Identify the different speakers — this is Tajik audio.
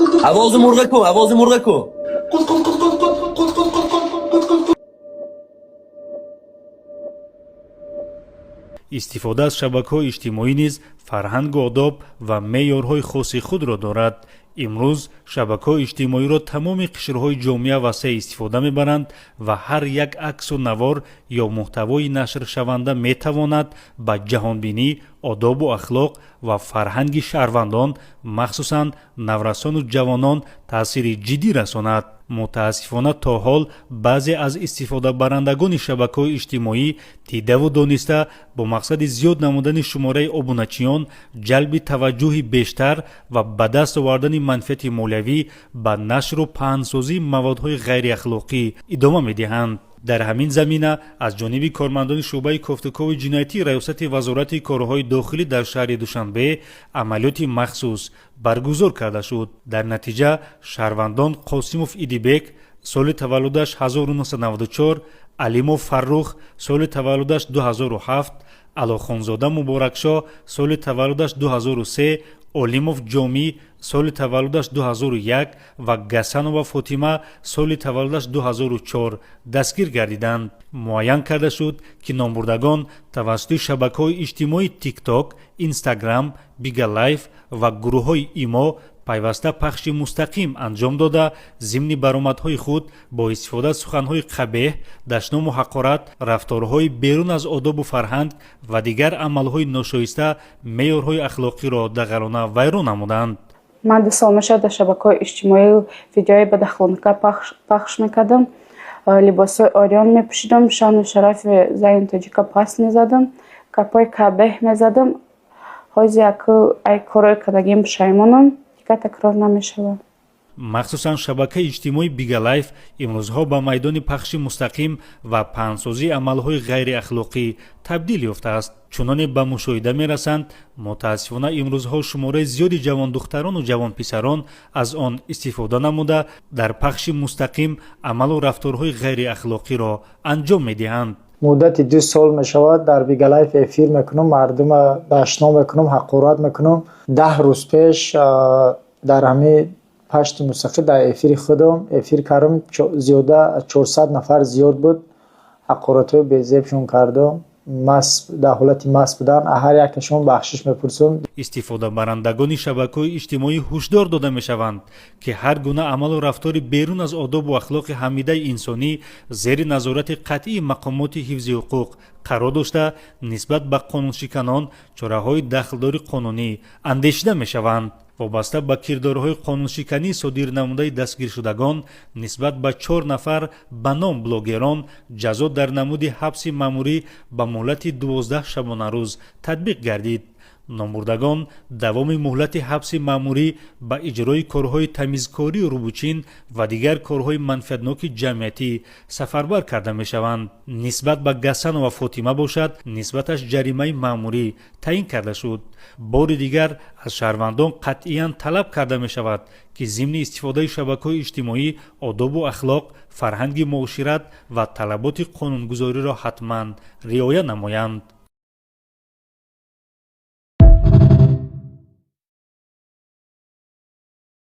Speaker 1: आवाज़ मुर्गा को, आवाज़ मुर्गा को.
Speaker 2: истифода аз шабакаҳои иҷтимоӣ низ фарҳангу одоб ва меъёрҳои хоси худро дорад. имрӯз шабакаҳои иҷтимоиро тамоми қишрҳои ҷомеа ва сеҳ истифода мебаранд ва ҳар як аксу навор ё муҳтавои нашршаванда метавонад ба ҷаҳонбинӣ, одобу ахлоқ ва фарҳанги шаҳрвандон, махсусан наврасону ҷавонон таъсири ҷиддӣ расонад. мутаассифона то ҳол баъзе аз истифодабарандагони шабакаҳои иҷтимоӣ дидаву дониста бо мақсади зиёд намудани шумораи обуначиён, ҷалби таваҷҷӯҳи бештар ва ба даст овардани манфиати молиявӣ ба нашру паҳнсозии маводҳои ғайриахлоқӣ идома медиҳанд. дар ҳамин замина аз ҷониби кормандони шуъбаи кофтукови ҷиноятии раёсати вазорати корҳои дохилӣ дар шаҳри душанбе амалиёти махсус баргузор карда шуд. дар натиҷа шаҳрвандон қосимов идибек соли таваллудаш 1994, алимов фаррух соли таваллудаш 2007, алохонзода муборакшо соли таваллудаш 2003, олимов ҷомӣ соли таваллудаш 2001 ва гасанова фотима соли таваллудаш 2004 дастгир гардиданд. муайян карда шуд ки номбурдагон тавассути шабакаҳои иҷтимоии тикток, инстаграм, бигалайф ва гурӯҳҳои имо пайваста пахши мустақим анҷом дода зимни баромадҳои худ бо истифода аз суханҳои қабеҳ, дашному ҳақорат, рафторҳои берун аз одобу фарҳанг ва дигар амалҳои ношоиста меъёрҳои ахлоқиро дағалона вайрон намуданд.
Speaker 3: ман 2 сол мешавад дар шабакаҳои иҷтимоӣ видеои бадахлонака пахш мекардам. либосҳои ориён мепӯшидам, шаъну шарафи зани тоҷика паст мезадам, капои кабеҳ мезадам. ҳозир ай корое кардагим пушаймонам, дигар такрор намешавад.
Speaker 2: махсусан шабакаи иҷтимоии бигалайф имрӯзҳо ба майдони пахши мустақим ва паҳнсозии амалҳои ғайриахлоқӣ табдил ёфтааст. чуноне ба мушоҳида мерасанд, мутаассифона имрӯзҳо шумораи зиёди ҷавондухтарону ҷавонписарон аз он истифода намуда дар пахши мустақим амалу рафторҳои ғайриахлоқиро анҷом медиҳанд.
Speaker 4: муддати 2 сол мешавад дар бигалайф эфир мекунам, мардума дашно мекунам, ҳақорат мекунам. 10 рӯз пеш дар ҳамин пашти мустақил дар эфири худам эфир кардам, зиёда 400 нафар зиёд буд, ҳақоратҳои безебшон кардам, дар ҳолати маст будан, ҳар якашон бахшиш мепурсам.
Speaker 2: истифодабарандагони шабакаҳои иҷтимоӣ ҳушдор дода мешаванд ки ҳар гуна амалу рафтори берун аз одобу ахлоқи ҳамидаи инсонӣ зери назорати қатъии мақомоти ҳифзи ҳуқуқ қарор дошта, нисбат ба қонуншиканон чораҳои дахлдори қонунӣ андешида мешаванд. вобаста ба кирдорҳои қонуншиканӣ содир намудаи дастгиршудагон нисбат ба 4 нафар ба ном блогерон ҷазо дар намуди ҳабси маъмурӣ ба муҳлати 12 шабонарӯз татбиқ гардид. номбурдагон давоми муҳлати ҳабси маъмурӣ ба иҷрои корҳои тамизкорию рӯбучин ва дигар корҳои манфиатноки ҷамъиятӣ сафарбар карда мешаванд. нисбат ба гасанова фотима бошад, нисбаташ ҷаримаи маъмурӣ таъин карда шуд. бори дигар аз шаҳрвандон қатъиян талаб карда мешавад ки зимни истифодаи шабакаҳои иҷтимоӣ одобу ахлоқ, фарҳанги муошират ва талаботи қонунгузориро ҳатман риоя намоянд.